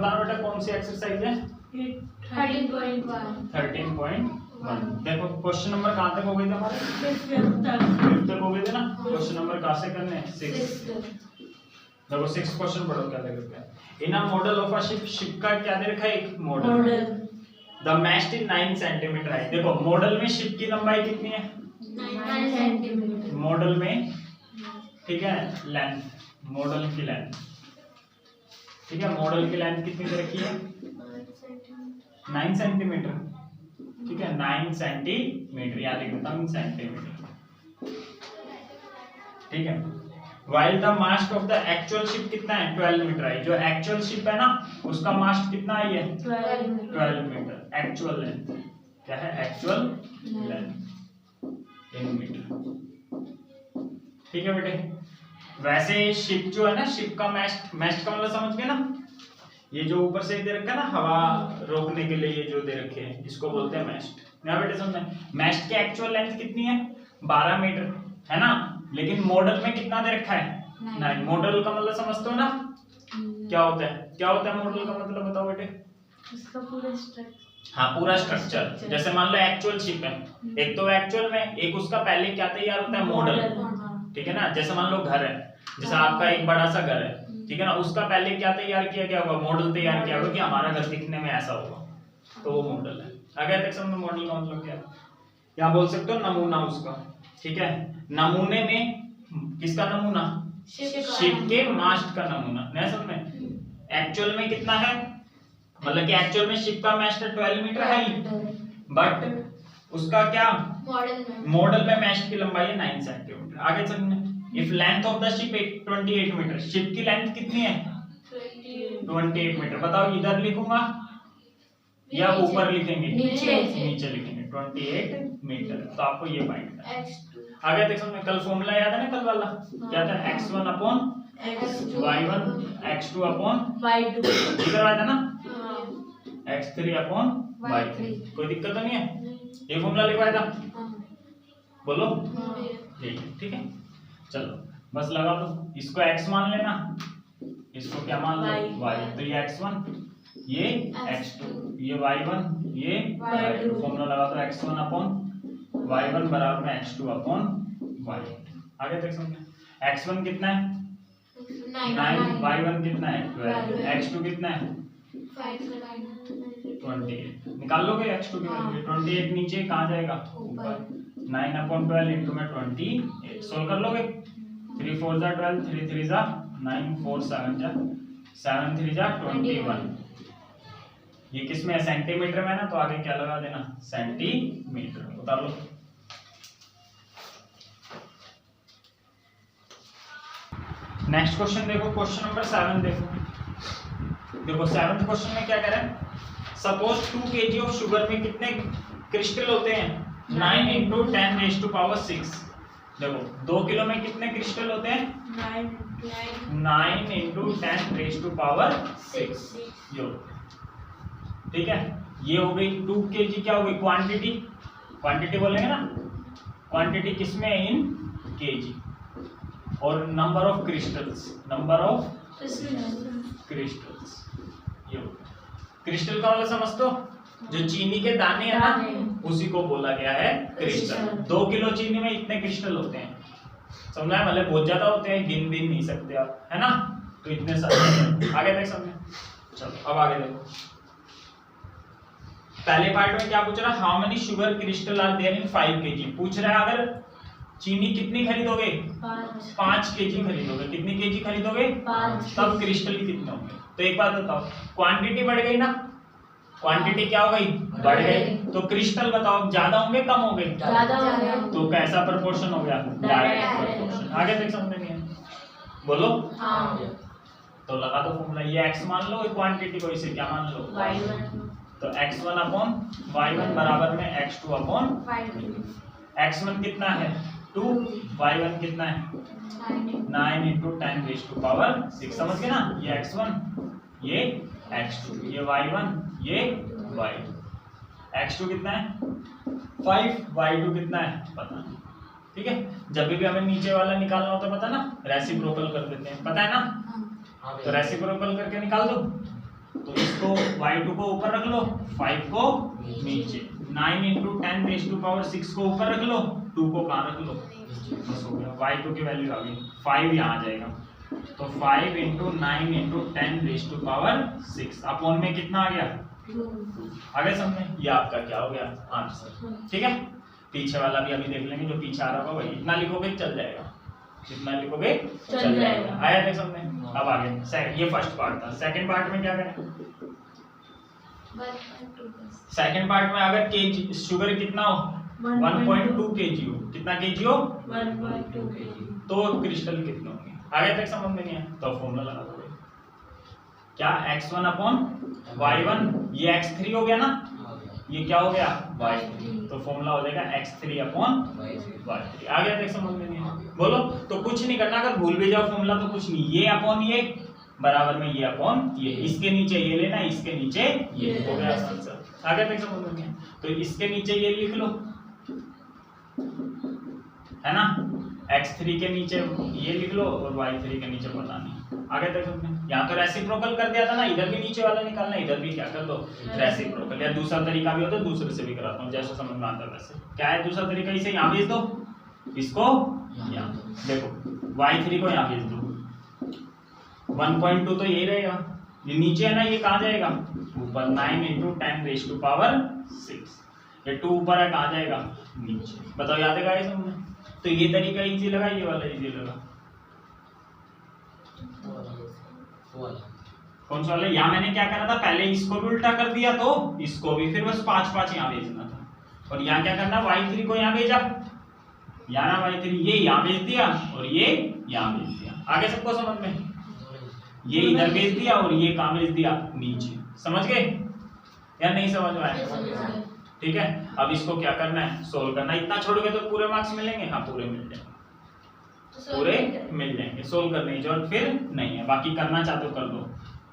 बताना बेटा कौन सी एक्सरसाइज है? 13.1 देखो क्वेश्चन नंबर कहाँ तक हो गए थे हमारे? 5th तक हो गए थे ना। क्वेश्चन नंबर कहाँ से करने हैं? 6। देखो 6 क्वेश्चन पढ़ो क्या दे रखा है। In a model of a ship, ship का क्या दे रखा है? एक model. The mast is 9 centimetre high. देखो मॉडल में शिप की लंबाई कितनी है? 9 सेंटीमीटर मॉडल में, ठीक है, लेंथ, मॉडल की लेंथ, ठीक है, मॉडल की लेंथ कितनी दे रखी है? 9 सेंटीमीटर, ठीक है, 9 सेंटीमीटर, याद लिख देता हूं सेंटीमीटर, ठीक है। While the mast of the actual ship कितना है? 12 मीटर है। जो एक्चुअल शिप है ना उसका मास्ट कितना है? ये 12 मीटर। एक्चुअल लेंथ क्या है? एक्चुअल लेंथ इन मीटर, ठीक है बेटे। वैसे शिप जो है ना, शिप का मैस्ट, मैस्ट का मतलब समझ गए ना, ये जो ऊपर से दे रखा है ना हवा रोकने के लिए, ये जो दे रखे हैं इसको बोलते हैं मैस्ट। यहाँ बेटे समझना, मैस्ट की एक्चुअल लेंथ कितनी है? 12 मीटर है ना, लेकिन मॉडल में कितना दे रखा है? 9। मॉडल का मतलब समझते हो ना क्या होता है? क्या होता है मॉडल का मतलब? बताओ बेटे। उसका पूरा स्ट्रक्चर। हाँ, पूरा स्ट्रक्चर। जैसे मान लो एक्चुअल शिप है, एक तो एक्चुअल में, एक उसका पहले क्या तैयार होता है? मॉडल, ठीक है ना। जैसे मान लो घर है, जैसे आपका एक बड़ा सा घर है, ठीक है ना, उसका पहले क्या तैयार किया गया होगा? मॉडल तैयार किया होगा कि हमारा घर दिखने में ऐसा होगा, तो वो मॉडल है। अगर तक समझ मॉडल का मतलब क्या है? यहाँ बोल सकते हो नमूना उसका, ठीक है। नमूने में किसका नमूना? शिप के मास्ट का नमूना। नहीं समझ में? एक्चुअल में कितना है? मतलब कि एक्चुअल में शिप का मास्ट 12 मीटर है, बट उसका क्या? मॉडल में मास्ट की लंबाई है 9 सेंटीमीटर। आगे समझना, if length of the ship 28 metre, ship की लेंथ कितनी है? 28 मीटर। बताओ इधर लिखूंगा या ऊपर लिखेंगे? नीचे लिखेंगे 28 मीटर। तो आपको ये फाइंड करना है। आगे देख सकते हैं, कल फॉर्मूला याद है ना कल वाला? क्या था? x1 upon y1 x2 upon y2 इधर आया था ना, x3 अपॉन y3। कोई दिक्कत तो नहीं है? ये फॉर्मूला लिखवाया था, बोलो। ठीक है, चलो बस लगा दो। इसको x मान लेना, इसको क्या मान लो? y। तो ये x1, ये x2, ये y1, ये y2। फॉर्मूला लगा दो x1 अपॉन y1 बराबर में x2 अपॉन y। आगे देख सकते हैं, x1 कितना है? 9, y1 कितना है? 12, x2 कितना है? 28। निकाल लोगे x2 की वैल्यू? 28 नीचे कहाँ जाएगा? ऊपर। 9 अपॉन 12 इंटू में 28 सोल्व कर लोगे। 3 4 जा 12, 3 3 जा 9, 4 7 जा 7 3 जा 21। ये किस में है? सेंटीमीटर में ना, तो आगे क्या लगा देना? सेंटीमीटर। उतार लो। नेक्स्ट क्वेश्चन देखो, क्वेश्चन नंबर 7 देखो। देखो 7th क्वेश्चन में क्या कह रहा है? सपोज 2 kg ऑफ शुगर में कितने क्रिस्टल होते हैं? 9 इंटू 10 रेज टू पावर 6। देखो 2 किलो में कितने क्रिस्टल होते हैं? 9 इंटू 10 रेज टू पावर 6। यो, ठीक है। ये हो गई 2 kg, क्या हो गई? क्वांटिटी, क्वांटिटी बोलेंगे ना, क्वांटिटी किसमें है? इन kg। और number of crystals, number of crystals. ये क्रिस्टल का मतलब समझ दो, जो चीनी के दाने हैं ना, उसी को बोला गया है क्रिस्टल। 2 किलो चीनी में इतने क्रिस्टल होते हैं, समझा है? मतलब बहुत ज्यादा होते हैं, गिन भी नहीं सकते आप, है ना। तो इतने सारे। आगे देख समझे। चलो अब आगे देखो, पहले पार्ट में क्या पूछ रहा है? How many sugar crystal are there in 5 kg। पूछ रहा है अगर चीनी कितनी खरीदोगे? 5 kg खरीदोगे। कितनी kg खरीदोगे? 5। तब क्रिस्टल कितने होंगे? तो एक बात बताओ, क्वांटिटी बढ़ गई ना, क्वांटिटी क्या हो गई? बढ़ गई। तो क्रिस्टल बताओ ज्यादा होंगे कम होंगे? ज्यादा होंगे। तो कैसा प्रोपोर्शन हो गया? Direct proportion. आगे देख समझ नहीं है, बोलो। हाँ। तो लगा दो फॉर्मूला। ये x मान लो, क्वांटिटी को इसे क्या मान लो? y1। तो x1 अपॉन y1 बराबर में x2 अपॉन x1 कितना है? 2, y1 कितना है? 9 इंटू 10 रेज टू पावर 6। समझ गए ना? ये x1, ये x2, ये y1, ये y2। x2 कितना है? 5, y2 कितना है? पता नहीं, ठीक है। जब भी हमें नीचे वाला निकालना होता है, पता ना, रेसिप्रोकल कर देते हैं, पता है ना। तो रेसिप्रोकल करके निकाल दो। तो y2 को ऊपर रख लो, 5 को नीचे। 9 इंटू 10 रेज टू पावर 6 को ऊपर रख लो, 2 को कहाँ रख लो, बस हो गया। y2 की वैल्यू आ गई 5, यहाँ आ जाएगा। तो 5 into 9 into 10 raise to power 6 upon में कितना आ गया, 2। आगे समझे। ये आपका क्या हो गया, आंसर। ठीक है, पीछे वाला भी अभी देख लेंगे, जो पीछे आ रहा होगा वही। इतना लिखोगे चल जाएगा, जितना लिखोगे चल जाएगा। आया देख समझे। अब आगे ये फर्स्ट पार्ट था। सेकंड पार्ट में क्या करें, सेकंड पार्ट में अगर केजी शुगर कितना हो 1.2 kg हो, कितना kg हो 1.2 kg, तो क्रिस्टल कितने होंगे, आगे तक समझ में नहीं है तो फॉर्मूला लगा दो। क्या x1 अपॉन y1, ये x3 हो गया ना, ये क्या हो गया y3, तो फॉर्मूला हो जाएगा x3 अपॉन y3। आ गया तक समझ में नहीं है, बोलो। तो कुछ नहीं करना, अगर भूल भी जाओ फॉर्मूला तो कुछ नहीं, ये अपॉन ये बराबर में ये अपॉन ये, इसके नीचे ये लेना, इसके नीचे ये, हो गया आंसर। आ गया तक समझ में नहीं है, तो इसके नीचे ये लिख लो, है ना, x3 के नीचे ये लिख लो और y3 के नीचे पता नहीं। आगे तक समझे। यहाँ तो रेसिप्रोकल कर दिया था ना, इधर भी नीचे वाला निकालना, इधर भी क्या कर दो रेसिप्रोकल, या दूसरा तरीका भी हो तो दूसरे से भी कराता हूँ, जैसा समझ में आता है वैसे। क्या है दूसरा तरीका, इसे यहाँ भेज दो, इसको यहाँ देखो, y3 को यहाँ भेज दो, 1.2 तो यही रहेगा, ये नीचे है ना, ये कहाँ जाएगा ऊपर, 9 इंटू 10 रेज टू पावर 6, ये 2 ऊपर है, कहाँ जाएगा नीचे। बताओ याद है गाइस हमने, तो ये तरीका इजी लगा, ये वाला इजी लगा, कौन सा वाला। यहाँ मैंने क्या करा था, पहले इसको भी उल्टा कर दिया तो इसको भी, फिर बस 5 यहाँ भेजना था, और यहाँ क्या करना, y3 को यहाँ भेजा, यहाँ y3 ये यहाँ भेज दिया और ये यहाँ भेज दिया। आगे सबको समझ में, ये इधर भेज दिया और ये कहाँ भेज दिया नीचे, समझ गए या नहीं समझ में आया। ठीक है, अब इसको क्या करना है, सोल्व करना है। इतना छोड़ोगे तो पूरे मार्क्स मिलेंगे, हाँ पूरे मिल जाएंगे, पूरे मिल जाएंगे, सोल्व करने की जरूरत फिर नहीं है। बाकी करना चाहते हो कर दो,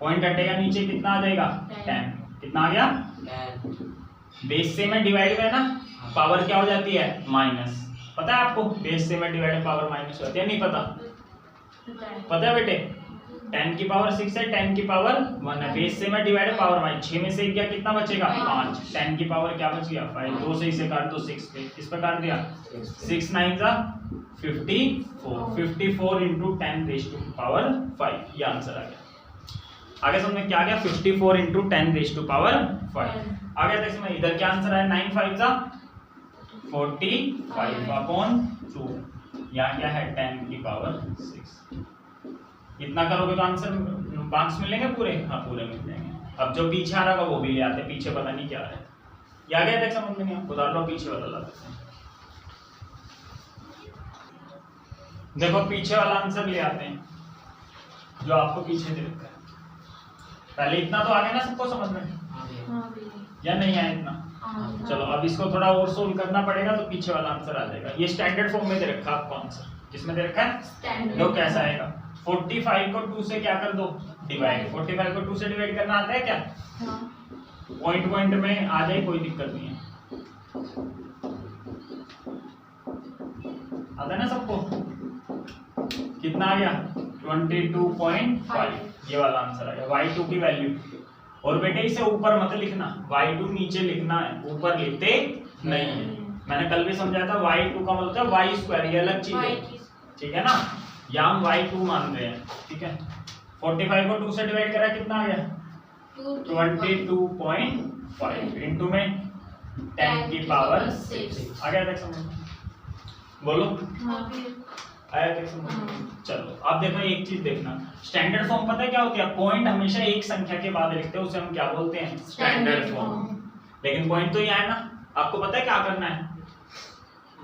पॉइंट हटेगा नीचे, कितना आ जाएगा 10, कितना आ गया 10। बेस से में डिवाइड में ना पावर क्या हो जाती है माइनस, पता है आपको, बेस से में डिवाइड पावर माइनस होती है, नहीं पता, पता है बेटे, 10 की पावर 6 है, 10 की पावर 1 है, बेस से में डिवाइड पावर माइनस, 6 में से गया कितना बचेगा 5, 10 की पावर क्या बच गया 5, 2 से इसे काट दो 6 पे, किस पे काट दिया 6 9 जा 54, 54 इंटू 10 रेज टू पावर 5, ये आंसर आ गया। आगे समझ में क्या आ गया, 54 इंटू 10 रेज टू पावर 5। आगे देख समझ, इधर क्या आंसर आया, 9 5 जा 45 अपॉन 2, यहाँ क्या है 10 की पावर 6। इतना करोगे तो आंसर मार्क्स मिलेंगे पूरे, हाँ पूरे मिल जाएंगे। अब जो पीछे आ रहा होगा वो भी ले आते, पीछे पता नहीं क्या है, ये आ गया तक समझ में नहीं, उदाहरण लो पीछे वाला ला देते हैं। देखो पीछे वाला आंसर ले आते हैं, जो आपको पीछे दे रखा है। पहले इतना तो आ गया ना सबको समझ में, या नहीं आया इतना, चलो अब इसको थोड़ा और सोल्व करना पड़ेगा, तो पीछे वाला आंसर आ जाएगा। ये स्टैंडर्ड फॉर्म में दे रखा है आपको आंसर, किसमें दे रखा है, लो कैसा आएगा, 45 को 2 से क्या कर दो डिवाइड, 45 को 2 से डिवाइड करना आता है क्या, पॉइंट पॉइंट में आ जाए, कोई दिक्कत नहीं है, आता है ना सबको, कितना आ गया 22.5, ये वाला आंसर आ गया। y2 की वैल्यू, और बेटे इसे ऊपर मत लिखना, y2 नीचे लिखना है, ऊपर लिखते नहीं है। मैंने कल भी समझाया था y2 का मतलब है y स्क्वायर, ये अलग चीज है, ठीक है ना, यहाँ हम y2 मान रहे हैं, ठीक है। 45 को 2 से डिवाइड करा कितना आ गया 22.5 इंटू में 10 की पावर 6, आ गया तक समझ, बोलो आया तक समझ। चलो अब देखो एक चीज देखना, स्टैंडर्ड फॉर्म पता है क्या होती है, पॉइंट हमेशा एक संख्या के बाद लिखते हैं, उसे हम क्या बोलते हैं स्टैंडर्ड फॉर्म। लेकिन पॉइंट तो ये है ना, आपको पता है क्या करना है,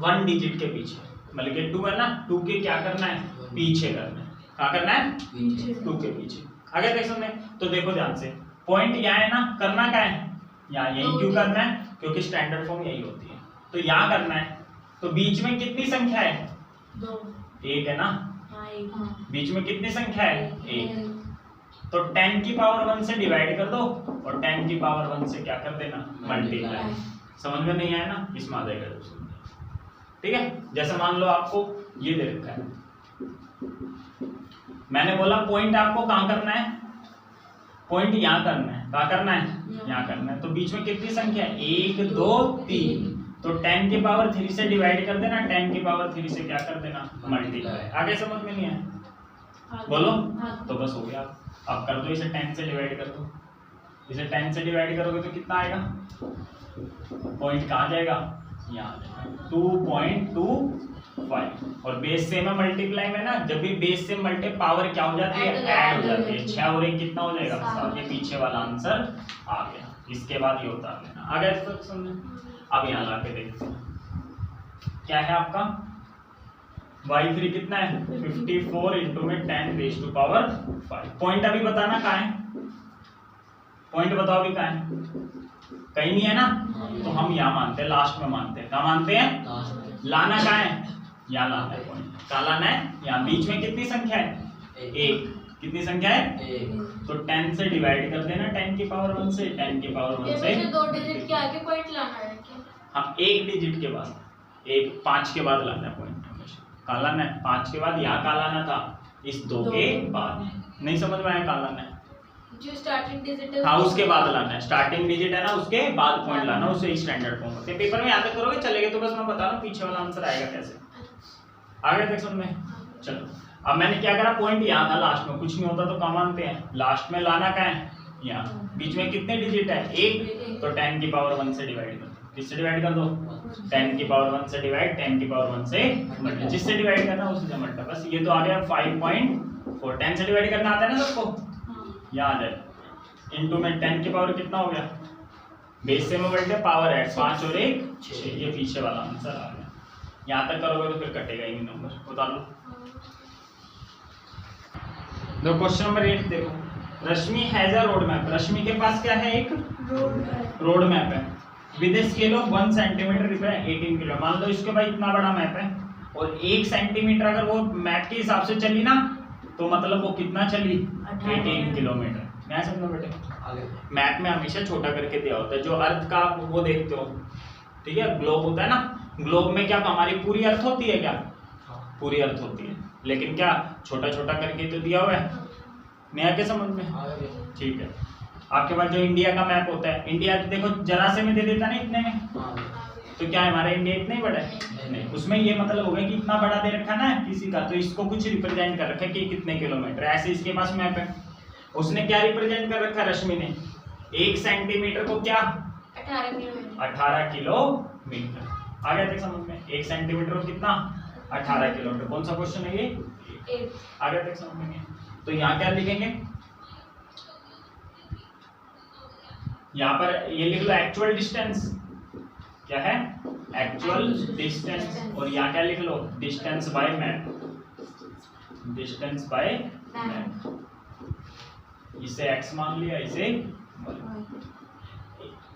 1 डिजिट के पीछे, मतलब कि 2 है ना, 2 के क्या करना है पीछे करना है, क्या करना है 2 के पीछे। आगे देख सकते हैं, तो देखो ध्यान से, पॉइंट यहाँ है ना, करना क्या है यहाँ, यही क्यों करना है, क्योंकि स्टैंडर्ड फॉर्म यही होती है, तो यहाँ करना है। तो बीच में कितनी संख्या है 2, 1 है ना, बीच में कितनी संख्या है 1, तो 10 की पावर 1 से डिवाइड कर दो और 10 की पावर 1 से क्या कर देना मल्टीप्लाई। समझ में नहीं आया ना, इसमें आ जाएगा, ठीक है। जैसे मान लो आपको ये दे रखा है, मैंने बोला पॉइंट आपको कहाँ करना है पॉइंट यहाँ करना है, क्या करना है, यहाँ करना है। तो बीच में कितनी संख्या है, 1 2 3, तो 10 की पावर 3 से डिवाइड कर देना, 10 की पावर 3 से क्या कर देना, मल्टीप्लाई। आगे समझ में नहीं आया, बोलो। तो बस हो गया, अब कर दो इसे 10 से डिवाइड कर दो, इसे 10 से डिवाइड करोगे तो कितना आएगा, पॉइंट कहाँ जाएगा, यहाँ 2.25। और बेस सेम है मल्टीप्लाई में ना, जब भी बेस से मल्टी पावर क्या हो जाती है, ऐड हो जाती है। 6 और 1 कितना हो जाएगा, 7। ये पीछे वाला आंसर आ गया। इसके बाद ये उतार लेना, आ गया तक समझे। अब यहाँ ला के देखते हैं क्या है आपका y3 कितना है, 54 इंटू में 10 रेज़ टू पावर 5। पॉइंट अभी बताना कहाँ है, पॉइंट बताओ अभी कहाँ है, कहीं नहीं है ना, तो हम यहाँ मानते हैं, लास्ट में मानते हैं। कहाँ मानते हैं, लाना कहाँ है, यहाँ लाना है पॉइंट। कहाँ लाना है, यहाँ। बीच में कितनी संख्या है, 1। कितनी संख्या है, 1। तो 10 से डिवाइड कर देना, 10 की पावर 1 से, 10 की पावर 1 से। 2 डिजिट के आगे पॉइंट लाना है क्या? हाँ, 1 डिजिट के बाद, 5 के बाद लाना है पॉइंट हमेशा। कहाँ लाना है, 5 के बाद। यहाँ कहाँ लाना था, इस 2 के बाद। नहीं समझ में आया, कहाँ लाना है, जो स्टार्टिंग डिजिट है हाँ उसके बाद लाना है। स्टार्टिंग डिजिट है ना, उसके बाद पॉइंट लाना, उसे स्टैंडर्ड फॉर्म होते हैं। पेपर में याद करोगे चलेगा, तो बस मैं बता रहा हूँ पीछे वाला आंसर आएगा कैसे। आगे तक समझ में, चलो। अब मैंने क्या करा, पॉइंट यहाँ था, लास्ट में कुछ नहीं होता तो कहाँ मानते हैं, लास्ट में लाना कहाँ है, यहाँ। बीच में कितने डिजिट है, 1, तो 10 की पावर 1 से डिवाइड कर दो। किससे डिवाइड कर दो, 10 की पावर 1 से डिवाइड, 10 की पावर 1 से मल्टीप्लाई। जिससे डिवाइड करना उसी से मल्टीप्लाई। बस ये तो आ गया 5.4। 10 से डिवाइड करना आता है ना सबको, यहाँ आ जाए। इंटू में 10 की पावर कितना हो गया, बेस से में मल्टीप्लाई, पावर ऐड, 5 और 1 6। ये पीछे वाला आंसर आ गया। यहाँ तक करोगे तो फिर कटेगा ही नंबर, बता लो। दो क्वेश्चन नंबर 8 देखो, रश्मि हैज अ रोड मैप। रश्मि के पास क्या है, एक रोड मैप है with a scale of 1 centimetre 18 kilo. मान लो इसके भाई इतना बड़ा मैप है, और 1 सेंटीमीटर अगर वो मैप के हिसाब से चली ना, तो मतलब वो कितना चली, 18 किलोमीटर। मैं समझो बेटे, मैप में हमेशा छोटा करके दिया होता है। जो अर्थ का वो देखते हो, ठीक है, ग्लोब होता है ना, ग्लोब में क्या हमारी पूरी अर्थ होती है, क्या पूरी अर्थ होती है, लेकिन क्या छोटा छोटा करके तो दिया हुआ है। नहीं आके समझ में, ठीक है। आपके पास जो इंडिया का मैप होता है, इंडिया देखो जरा से में दे देता ना इतने में, तो क्या है हमारा इंडिया इतना ही बड़ा है, नहीं। उसमें ये मतलब हो गया कि इतना बड़ा दे रखा ना किसी का, तो इसको कुछ रिप्रेजेंट कर रखा है कि कितने किलोमीटर। ऐसे इसके पास मैप है, उसने क्या रिप्रेजेंट कर रखा है, रश्मि ने 1 सेंटीमीटर को क्या, 18 किलोमीटर। आ गया देख समझ में, 1 सेंटीमीटर को कितना, 18 किलोमीटर। कौन सा क्वेश्चन है ये, आ गया देख समझ में। तो यहाँ क्या लिखेंगे, यहाँ पर ये लिख लो एक्चुअल डिस्टेंस, क्या है, एक्चुअल डिस्टेंस। और यहाँ क्या लिख लो, distance by map, distance by map. इसे x मान लिया, इसे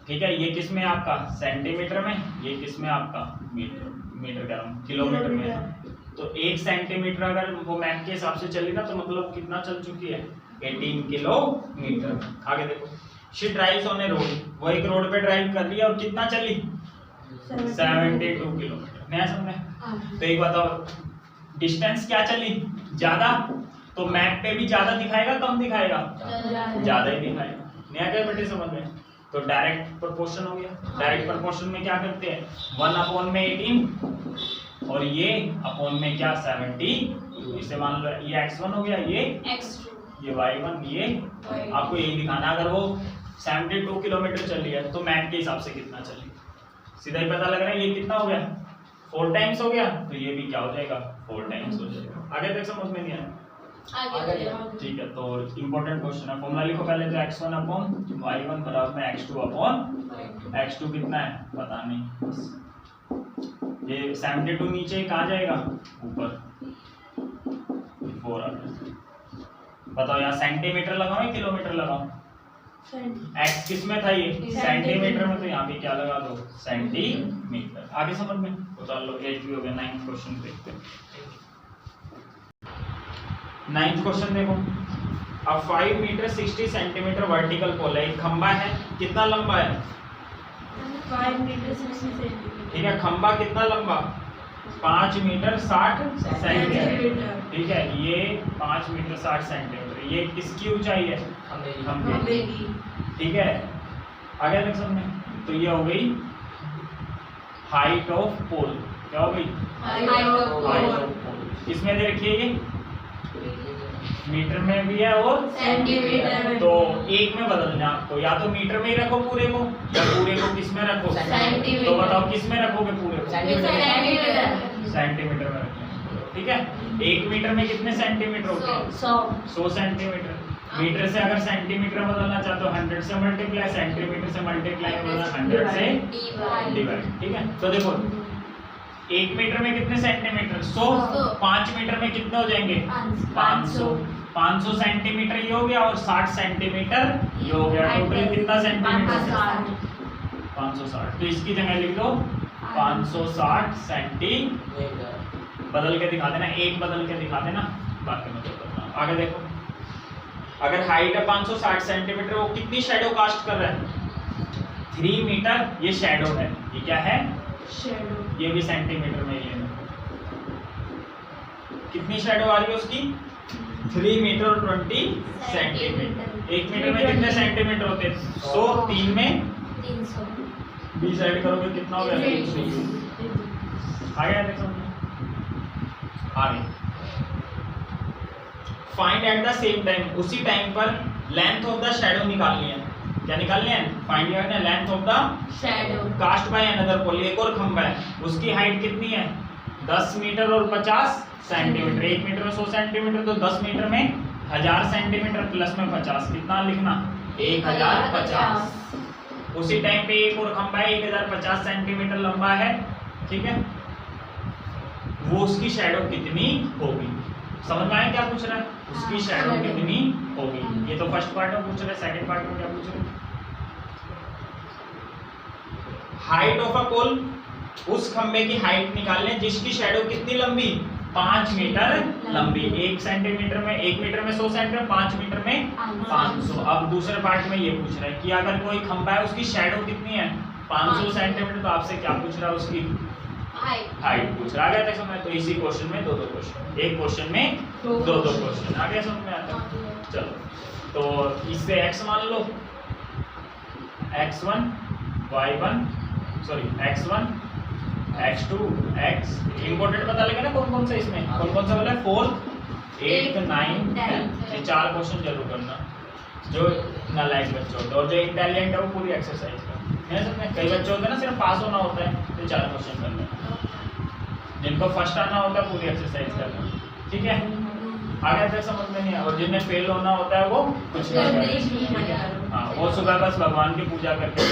ठीक है। ये किस में आपका, सेंटीमीटर में, ये किस में आपका, मीटर कह रहा हूँ, किलोमीटर में। तो 1 सेंटीमीटर अगर वो मैप के हिसाब से चली ना, तो मतलब कितना चल चुकी है, 18 किलोमीटर। आगे देखो, she drives on A road. वो एक रोड पे ड्राइव कर रही है, और कितना चली, 72 किलोमीटर। नया समझे। तो एक बताओ, डिस्टेंस क्या चली, ज्यादा, तो मैप पे भी ज्यादा दिखाएगा कम दिखाएगा, ज्यादा ही दिखाएगा। नया क्या बेटे समझ में। तो डायरेक्ट प्रोपोर्शन हो गया। डायरेक्ट प्रोपोर्शन में क्या करते हैं, 1 में 18, और ये अपॉन में क्या, 70। इसे मान लो ये x1 हो गया, ये x2, ये y1, ये आपको यही दिखाना। अगर वो 72 किलोमीटर चली है, तो मैप के हिसाब से कितना चली, सीधा ही पता लग रहा है। ये कितना हो गया, 4 टाइम्स हो गया, तो ये भी क्या हो जाएगा, 4 टाइम्स हो जाएगा। आगे तक समझ में नहीं आया, ठीक है। तो इंपॉर्टेंट क्वेश्चन है, फॉर्मूला लिखो पहले। तो x1 अपॉन y1 बराबर में x2 अपॉन x2 कितना है पता नहीं। ये 72 नीचे कहाँ जाएगा, ऊपर 4 आ गया। बताओ यहाँ सेंटीमीटर लगाओ या किलोमीटर लगाओ, x किस में था, ये सेंटीमीटर में, तो यहाँ पे क्या लगा दो, सेंटीमीटर। आगे समझ में, तो चलो 8 भी हो गया। 9th क्वेश्चन देखते हैं। 9th क्वेश्चन देखो, अब 5 मीटर 60 सेंटीमीटर वर्टिकल पोल है। एक खंबा है, कितना लंबा है, 5 मीटर 60 सेंटीमीटर। ठीक है। खंबा कितना लंबा, 5 मीटर 60 सेंटीमीटर, ठीक है। ये 5 मीटर 60 सेंटीमीटर, ये किसकी ऊंचाई है? खंबे की। ठीक है, आगे देख समझ में। तो ये हो गई हाइट ऑफ पोल। क्या हो गई? हाइट ऑफ पोल। इसमें दे रखिए ये मीटर में भी है और सेंटीमीटर में। तो एक में बदलना है आपको, या तो मीटर में ही रखो पूरे को, या पूरे को किस में रखो? सेंटीमीटर। तो बताओ किस में रखोगे पूरे को? सेंटीमीटर। सेंटीमीटर में रखना है। ठीक है, 1 मीटर में कितने सेंटीमीटर होते हैं? 100 सेंटीमीटर। मीटर से अगर सेंटीमीटर बदलना चाहते हो 100 से मल्टीप्लाई, सेंटीमीटर से मल्टीप्लाई बदलना 100 से डिवाइड। ठीक है, तो देखो 1 मीटर में कितने सेंटीमीटर? 100। 5 मीटर में कितने हो जाएंगे? 500। 500 सेंटीमीटर ये हो गया और 60 सेंटीमीटर ये हो गया। टोटल कितना सेंटीमीटर? 560। तो इसकी जगह लिख दो 560 सेंटीमीटर। बदल के दिखा देना, एक बदल के दिखा देना, बाकी मैं बदलना। आगे देखो, अगर हाइट है 560 सेंटीमीटर, वो कितनी शैडो कास्ट कर रहा है? 3 मीटर। ये शैडो है, ये क्या है? शैडो। ये भी सेंटीमीटर में ही है। कितनी शैडो आ रही है उसकी? 3 मीटर और 20 सेंटीमीटर। 1 मीटर में कितने सेंटीमीटर होते हैं? 100। 3 में 300। 20 ऐड करोगे कितना हो गया? 300। आ गया देखो, आगे find at the same time, उसी टाइम पर लेंथ ऑफ द शैडो निकालनी है। क्या निकालनी है? फाइंड करना है length of the shadow cast by another pole. एक और खंबा है, उसकी हाइट कितनी है? 10 मीटर और 50 सेंटीमीटर। 1 मीटर में 100 सेंटीमीटर, तो 10 मीटर में 1000 सेंटीमीटर प्लस में 50, कितना लिखना? 1050। उसी टाइम पे एक और खंबा है 1050 सेंटीमीटर लंबा है। ठीक है, वो उसकी शैडो कितनी होगी? समझ में आया क्या पूछ रहा है? उसकी शैडो कितनी होगी। ये तो फर्स्ट पार्ट में पूछ रहे हैं, सेकंड पार्ट में क्या पूछ रहे हैं? हाइट ऑफ अ पोल, उस खंबे की हाइट निकालने जिसकी शैडो कितनी लंबी? 5 मीटर लंबी। 1 सेंटीमीटर में 1 मीटर में 100 सेंटीमीटर, 5 मीटर में 500। अब दूसरे पार्ट में ये पूछ रहा है कि अगर कोई खंबा है उसकी शैडो कितनी है? 500 सेंटीमीटर। तो आपसे क्या पूछ रहा है? उसकी हाइट पूछ रहा है। समझ में? तो इसी क्वेश्चन में 2-2 क्वेश्चन, एक क्वेश्चन में 2-2 क्वेश्चन। आ गया समझ में? आता है? चलो, तो इससे x मान लो, x1 y1 sorry x1 x2 x important पता लगे ना कौन कौन से इसमें, कौन कौन सा बोला? 4 8 9 10। ये 4 क्वेश्चन जरूर करना जो नालायक बच्चे होते हैं, और जो इंटेलिजेंट है वो पूरी एक्सरसाइज कर। मैं समझ में? कई बच्चे होते हैं ना सिर्फ पास होना होता है, तो 4 क्वेश्चन करना। जिनको फर्स्ट आना होता है पूरी एक्सरसाइज करना। ठीक है, आगे तक समझ में नहीं है। और जिन्हें फेल होना होता है वो कुछ नहीं करना। हाँ, वो सुबह बस भगवान की पूजा करके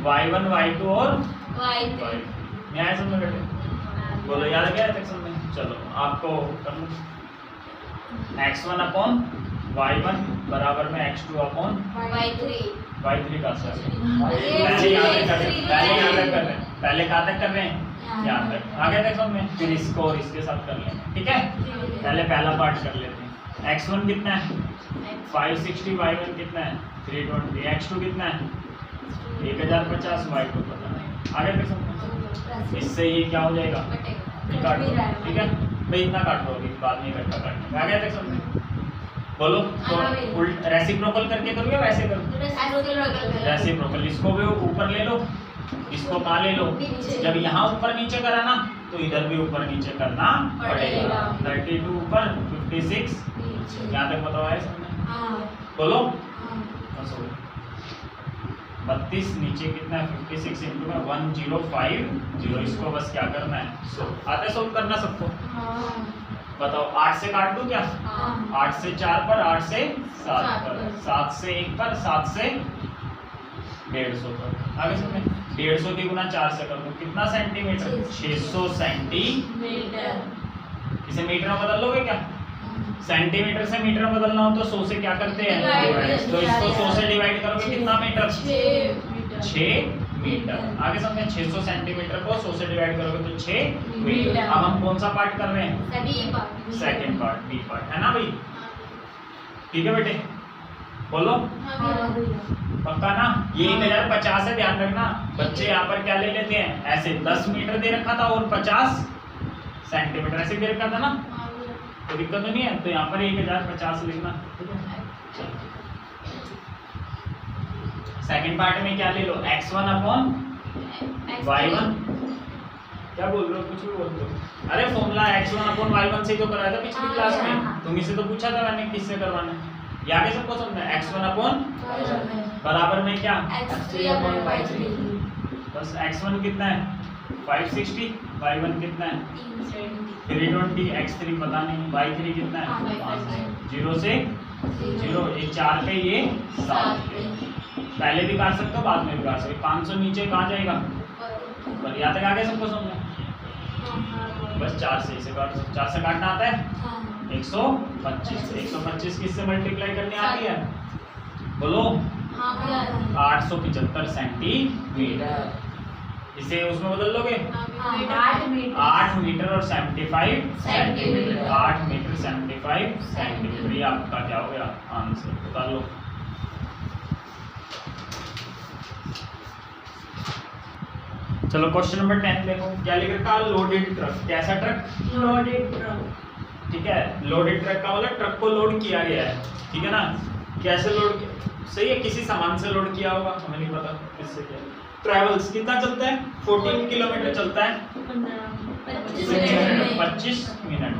y1 y2 और y3 न्याय समझ में बेटे? बोलो, याद गया तक समझ में? चलो आपको करना x1 अपॉन y1 बराबर में x2 अपॉन y3 का सर पहले याद कर रहे हैं, पहले कहाँ तक कर रहे हैं? यहाँ तक। आगे तक समझ में? फिर इसको और इसके साथ कर लेंगे। ठीक है, पहले पहला पार्ट कर लेते हैं। x1 कितना है? 560। y1 कितना है? 320। x2 कितना है? 1050। y2 पता नहीं। आगे तक समझ में? इससे ये क्या हो जाएगा? काट दो। ठीक है भाई, इतना काट दो, बाद में इकट्ठा काटना। आगे तक समझ में? बोलो, तो उल्ट रेसिप्रोकल करके करोगे वैसे करो? रेसिप्रोकल। इसको भी ऊपर ले लो, इसको कहाँ ले लो? जब यहाँ ऊपर नीचे करा ना, तो इधर भी ऊपर नीचे करना पड़ेगा। 32 ऊपर 56 यहाँ तक बताओ है समझ? बोलो 32 नीचे कितना है? 56 इंटू में 1050। इसको बस क्या करना है? आता है सोल्व करना सबको? बताओ, 8 से काट दूं क्या? 8 से 4 पर, 8 से 7 पर, 7 से 1 पर, 7 से 150 पर। आगे समझे? 150 की गुना 4 से कर दो, कितना सेंटीमीटर? 600 सेंटीमीटर। इसे मीटर में बदल लोगे क्या? सेंटीमीटर से मीटर में बदलना हो तो 100 से क्या करते हैं? डिवाइड। तो इसको 100 से डिवाइड करोगे कितना मीटर? 6 मीटर। आगे समझे? 600 सेंटीमीटर को 100 से डिवाइड करोगे तो 6 मीटर। अब हम कौन सा पार्ट कर रहे हैं? सेकंड पार्ट, बी पार्ट, है ना भाई? ठीक है बेटे, बोलो पक्का ना? ये 1050 है, ध्यान रखना। बच्चे यहाँ पर क्या ले लेते हैं? ऐसे 10 मीटर दे रखा था और 50 सेंटीमीटर ऐसे दे रखा था ना, तो दिक्कत तो नहीं है, तो यहाँ पर 1050 लिखना, ठीक है। सेकंड पार्ट में क्या ले लो, x1 अपॉन y1, क्या बोल रहे हो, कुछ भी बोल रहे हो। अरे फॉर्मूला x1 अपॉन y1 से तो कराया था पिछली क्लास में, तुम्ही से तो पूछा था मैंने किससे करवाना है, ये आगे सबको समझना है। x1 अपॉन बराबर में क्या, x3 अपॉन y3, बस x1 कितना है 560, y1 कितना है 320, x3 पता नहीं, y3 कितना है 0 से 0, ये 4 पे ये 7 पे, पहले भी काट सकते हो बाद में भी काट सकते हो। 500 नीचे कहाँ जाएगा, पर यहाँ तक आगे सबको समझना, बस 4 से इसे काट, 4 से काटना आता है 125, 125 किससे मल्टीप्लाई करनी आती है, बोलो 875 सेंटीमीटर, इसे उसमें बदल लोगे 8 मीटर और 75 सेंटीमीटर, 8 मीटर 75 सेंटीमीटर, ये आपका क्या हो गया आंसर, बता लो। चलो क्वेश्चन नंबर 10 देखो, क्या लिख रखा, लोडेड ट्रक, कैसा ट्रक, लोडेड ट्रक, ठीक है। लोडेड ट्रक का मतलब ट्रक को लोड किया गया है, ठीक है ना, कैसे लोड किया, सही है, किसी सामान से लोड किया होगा, हमें नहीं पता किससे किया। ट्रैवल्स कितना चलता है, 14 किलोमीटर चलता है 25 मिनट,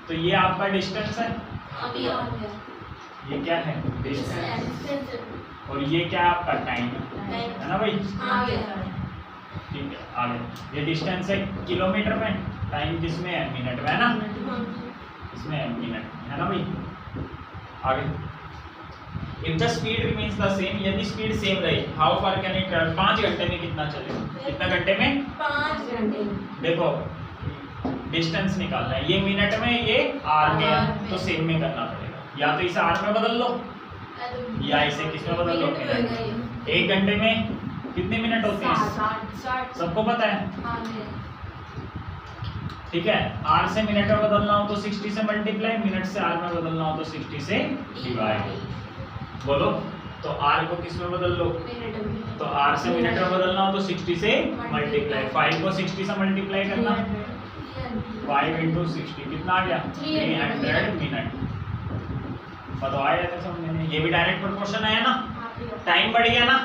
तो ये आपका डिस्टेंस है, ये क्या है डिस्टेंस, और ये क्या है आपका टाइम है ना भाई, ठीक है। आगे ये डिस्टेंस है किलोमीटर में, टाइम किसमें है मिनट में है ना, इसमें है मिनट है ना भाई। आगे if the speed remains the same, यदि स्पीड सेम रहे, how far can it travel, 5 घंटे में कितना चलेगा, कितना घंटे में 5 घंटे, देखो डिस्टेंस निकालना है, ये मिनट में ये आर में है, तो सेम में करना पड़ेगा, या तो इसे आर में बदल लो या इसे किस में बदल लो, मिनट। 1 घंटे में कितने मिनट होते हैं, 60, सबको पता है, ठीक है। आर से मिनट में बदलना हो तो 60 से मल्टीप्लाई, मिनट से आर में बदलना हो तो 60 से डिवाइड, बोलो तो आर को किस में बदल लो, तो आर से मिनट में बदलना हो तो 60 से मल्टीप्लाई, 5 को 60 से मल्टीप्लाई करना, 5 इंटू 60 कितना आ गया 300 मिनट, बताओ आया था समझ में, ये भी डायरेक्ट प्रोपोर्शन आया ना, टाइम बढ़ गया ना,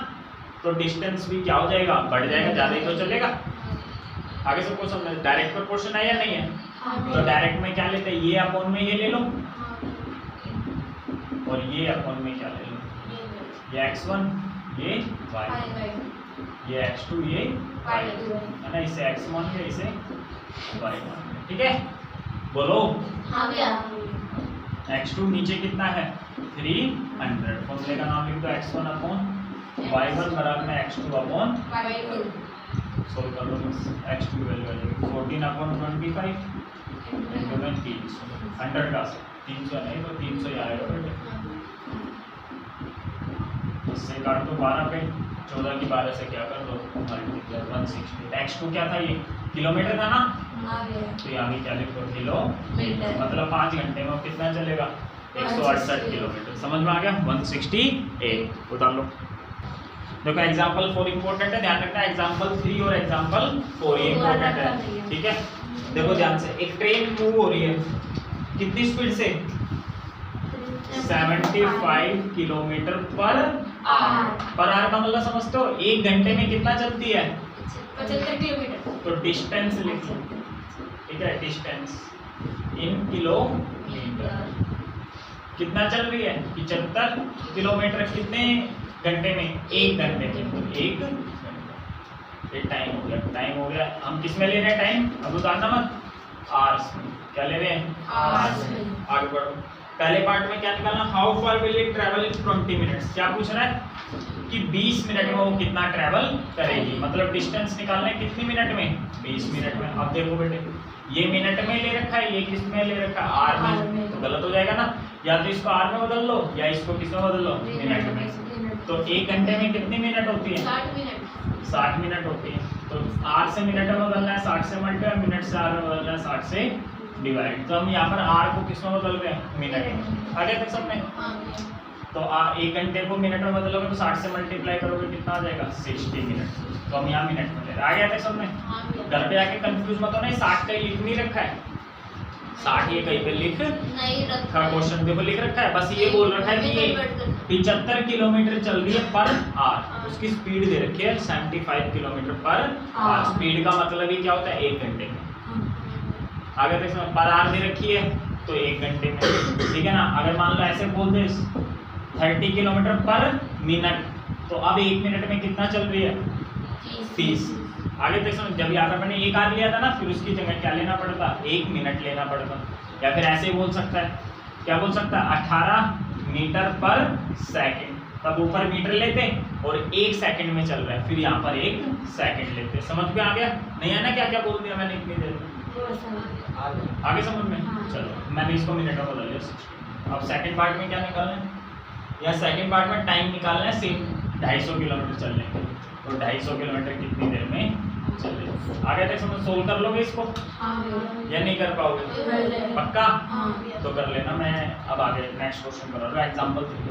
तो डिस्टेंस भी क्या हो जाएगा, बढ़ जाएगा, ज्यादा ही तो चलेगा। आगे सबको समझ, डायरेक्ट प्रोपोर्शन है या नहीं है, तो डायरेक्ट में क्या लेते हैं, ये अपॉन में ये ले लो, और ये अपॉन में क्या ले लो, ये x1 ये y, ये x2 ये y है ना, इसे x मान लिया, इसे y मान लिया, ठीक है। बोलो x2 नीचे कितना है 300, फॉर्मूले का नाम लिख दो, x1 अपॉन y1 बराबर में x2 अपॉन, सोल्व कर लो बस, x2 वैल्यू आ जाएगी 14 अपॉन 25 इनटू में 300, 100 का 300 नहीं तो 300 ही आएगा बेटे, इससे काट दो 12 पे, 14 की 12 से क्या कर दो मल्टीप्लाई 160, x2 क्या था, ये किलोमीटर था ना, तो यहाँ भी क्या लिखो किलोमीटर, मतलब 5 घंटे में कितना चलेगा 168 किलोमीटर, समझ में आ गया 168, उतार लो। देखो एग्जाम्पल 4 इंपॉर्टेंट है, ध्यान रखना, एग्जाम्पल 3 और एग्जाम्पल 4 ये इंपॉर्टेंट है, ठीक है। देखो ध्यान से, एक ट्रेन मूव हो रही है कितनी स्पीड से, 75 किलोमीटर पर आवर का मतलब समझते हो, 1 घंटे में कितना चलती है 75 किलोमीटर, तो डिस्टेंस लिख लो, ठीक है, डिस्टेंस इन किलोमीटर, कितना चल रही है 75 किलोमीटर, कितने घंटे में, 1 घंटे में, 1 घंटे, ये टाइम हो गया, टाइम हो गया, हम किस में ले रहे हैं टाइम, अब उतारना मत, आवर्स में, क्या ले रहे हैं आवर्स में, आगे बढ़ो। पहले पार्ट में क्या निकालना, how far will it travel in 20 minutes, क्या पूछ रहा है कि 20 मिनट में वो कितना ट्रैवल करेगी, मतलब डिस्टेंस निकालना है कितनी मिनट में 20 मिनट में। अब देखो बेटे ये मिनट में ले रखा है, ये किस में ले रखा है आर में, तो गलत हो जाएगा ना, या तो इसको आर में बदल लो या इसको किस में बदल लो मिनट में, तो 1 घंटे में कितनी मिनट होती है 60 मिनट होती है, तो आर से मिनट में बदलना है 60 से मल्टीप्लाई, मिनट से आर में बदलना है 60 से डिवाइड, तो हम यहाँ पर आर को किस में बदल रहे हैं मिनट में, आ गया तक सब में, तो 1 घंटे को मिनट में बदलोगे तो 60 से मल्टीप्लाई करोगे कितना आ जाएगा 60 मिनट, तो हम यहाँ मिनट में ले रहे हैं, आ गया तक सब में। घर पे आके कंफ्यूज मत होना, 60 का ही लिख नहीं रखा है, 60 ये कहीं पे लिख नहीं रखा, क्वेश्चन पेपर लिख रखा है, बस ये बोल रखा है कि ये 75 किलोमीटर चल रही है पर आवर, उसकी स्पीड दे रखी है 75 किलोमीटर पर आवर। स्पीड का मतलब ही क्या होता है 1 घंटे में। आगे देख पर आवर दे रखी है तो 1 घंटे में, ठीक है ना। अगर मान लो ऐसे बोल दे 30 किलोमीटर पर मिनट, तो अब 1 मिनट में कितना चल रही है 30। आगे तक समझ, जब यहाँ पे मैंने 1 आवर लिया था ना, फिर उसकी जगह क्या लेना पड़ता 1 मिनट लेना पड़ता। या फिर ऐसे बोल सकता है, क्या बोल सकता है 18 मीटर पर सेकंड, तब ऊपर मीटर लेते और 1 सेकंड में चल रहा है, फिर यहाँ पर 1 सेकंड लेते। समझ में आ गया? नहीं है ना? क्या क्या बोल दिया मैंने इतनी देर में? आगे समझ में? चलो मैंने इसको मिनट में बदल लिया। अब सेकंड पार्ट में क्या निकालना है, या सेकंड पार्ट में टाइम निकालना है सेम 250 किलोमीटर चलने के, तो 250 किलोमीटर कितनी देर में चले। आगे तक समझ, सोल्व कर लोगे इसको या नहीं कर पाओगे? पक्का? तो कर लेना। मैं अब आगे नेक्स्ट क्वेश्चन करा रहा हूँ, एग्जांपल 3।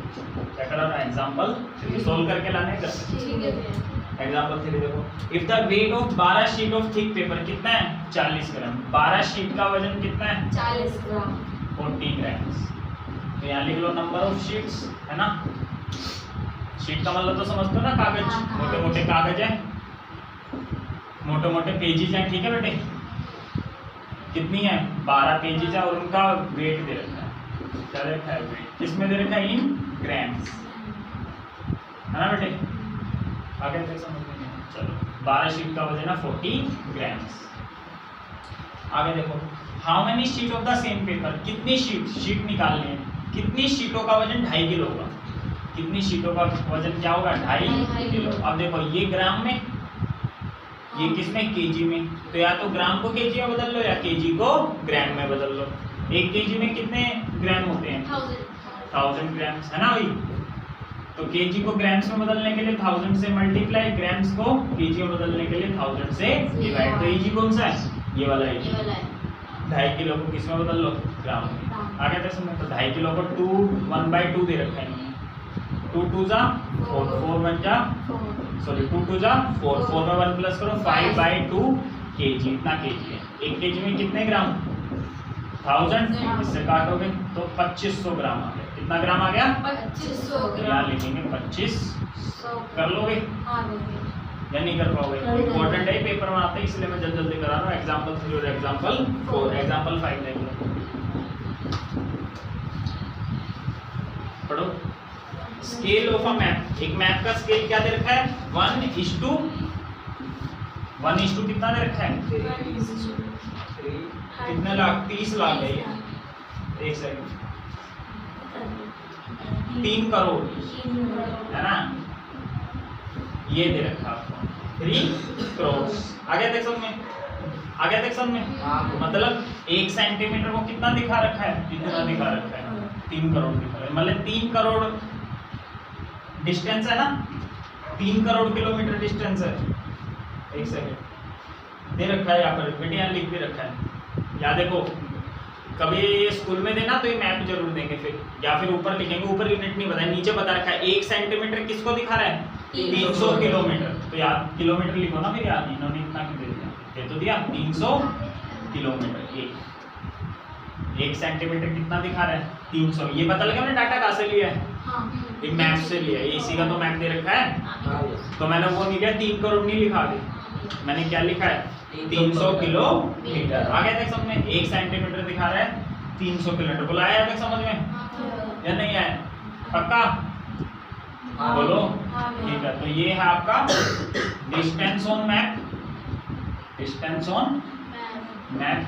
क्या करा रहा हूँ? एग्जांपल 3 सोल्व करके लाने कर सकते। एग्जांपल 3 देखो, if the weight of 12 sheet of thick paper कितना है 40 ग्राम, 12 शीट का वजन कितना है 40 ग्राम, 40 ग्राम्स। तो यहाँ लिख लो नंबर ऑफ शीट्स, है ना। शीट का मतलब तो समझते हो ना, कागज, मोटे मोटे कागज है, मोटे मोटे पेजेस हैं, ठीक है बेटे। कितनी है 12 पेजेस है और उनका वेट दे रखा है। क्या दे रखा है? वेट किसमें दे रखा है? इन ग्राम्स, है ना बेटे। आगे तक समझ में नहीं? चलो 12 शीट का वजन है 40 ग्राम्स। आगे देखो, how many sheet of the same paper, कितनी शीट निकालनी है, कितनी शीटों का वजन 2.5 किलो होगा। कितनी शीटों का वजन क्या होगा 2.5 किलो। अब देखो ये ग्राम में, ये किसमें केजी में, तो या तो ग्राम को केजी में बदल लो या केजी को ग्राम में बदल लो। 1 केजी में कितने ग्राम होते हैं 1000 ग्राम्स, है ना भाई। तो केजी को ग्राम्स में बदलने के लिए 1000 से मल्टीप्लाई, ग्राम्स को केजी में बदलने के लिए 1000 से डिवाइड। तो इजी कौन सा है? ये वाला है। 2.5 किलो को किस में बदल लो? ग्राम में। आगे तक समझ, तो 2.5 किलो को 2 1/2 दे रखा है इन्होंने। 2 2 जा 4, 4 1 जा, सॉरी 2 2 जा 4, 4 में 1 प्लस करो 5/2 केजी, इतना केजी है। 1 केजी में कितने ग्राम 1000, इससे काटोगे तो 2500 ग्राम आ गया। कितना ग्राम आ गया 2500 यहाँ ग्राम। लिखेंगे 2500। कर लोगे या नहीं कर पाओगे? इम्पोर्टेंट है, पेपर में आते हैं इसलिए मैं जल्दी करा रहा हूँ। एग्जांपल 3 और एग्जांपल 4। एग्जांपल 5 देख लो, पढ़ो। स्केल ऑफ अ मैप, एक मैप का स्केल क्या दे रखा है 1:1 कितना दे रखा है कितने लाख 30 लाख है ये। एक सेकंड 3 करोड़ है ना, ये दे रखा आपको 3 करोड़। आगे तक समझ में? आगे तक समझ में? मतलब 1 सेंटीमीटर को कितना दिखा रखा है, कितना दिखा रखा है 3 करोड़ दिखा रहा है। मतलब 3 करोड़ डिस्टेंस है ना, 3 करोड़ किलोमीटर डिस्टेंस है। एक सेकंड दे रखा है यहाँ पर बेटे, यहाँ लिख भी रखा है। या देखो कभी स्कूल में देना तो ये मैप जरूर देंगे फिर, या फिर ऊपर लिखेंगे, ऊपर यूनिट नहीं बताया, नीचे बता रखा है 1 सेंटीमीटर किसको दिखा रहा है 300 किलोमीटर। तो यार किलोमीटर लिखो ना फिर, यार इन्होंने इतना क्यों दे दिया, ये तो दिया 300 किलोमीटर। 1 सेंटीमीटर कितना दिखा रहा है 300। ये पता लगा मैंने डाटा कहाँ से लिया है, एक मैप से लिया है। इसी का तो मैप दे रखा है, तो मैंने वो नहीं लिया 3 करोड़ नहीं लिखा आगे, मैंने क्या लिखा है 300 किलोमीटर। आगे तक समझ में? 1 सेंटीमीटर दिखा रहा है 300 किलोमीटर। बोला आया तक समझ में या नहीं आया? पक्का बोलो। ठीक है, तो ये है आपका distance on map, distance on map.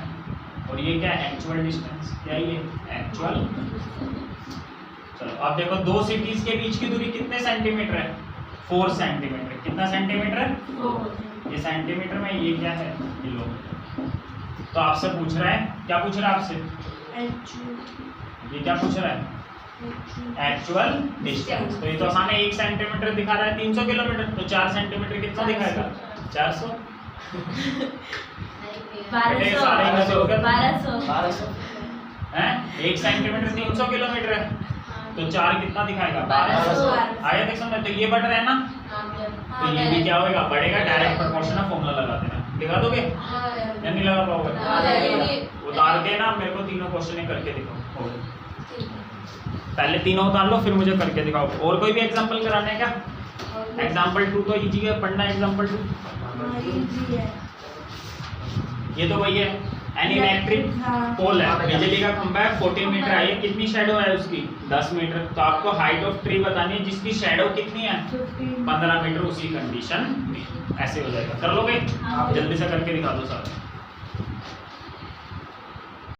और ये क्या है एक्चुअल डिस्टेंस, क्या ये एक्चुअल। चलो अब देखो 2 सिटीज के बीच की दूरी कितने सेंटीमीटर है 4 सेंटीमीटर। कितना सेंटीमीटर है ये सेंटीमीटर में, ये क्या है किलोमीटर। तो आपसे पूछ रहा है, क्या पूछ रहा है आपसे, ये क्या पूछ रहा है एक्चुअल डिस्टेंस। तो ये तो हमारे 1 सेंटीमीटर दिखा रहा है 300 किलोमीटर, तो 4 सेंटीमीटर कितना दिखाएगा 400। 1200 है 1 सेंटीमीटर 300 किलोमीटर है, तो 4 कितना दिखाएगा 1200। आया तक समझ? तो ये बढ़ रहा है ना, तो ये भी क्या होगा बढ़ेगा। डायरेक्ट प्रोपोर्शनल फॉर्मूला लगा देना, दिखा दोगे या नहीं लगा पाओगे? उतार के ना मेरे को तीनों क्वेश्चन करके दिखाओ। पहले तीनों उतार लो फिर मुझे करके दिखाओ। और कोई भी एग्जांपल कराना है क्या? एग्जांपल 2 तो इजी है, पढ़ना एग्जांपल 2। ये तो वही है, एन इलेक्ट्रिक पोल है, बिजली का खंभा है, 14 मीटर है। ये कितनी शैडो है उसकी? 10 मीटर। तो आपको हाइट ऑफ ट्री बतानी है जिसकी शैडो कितनी है? 15 मीटर। उसी कंडीशन में ऐसे हो जाएगा। कर लोगे? जल्दी से करके दिखा दो सारा।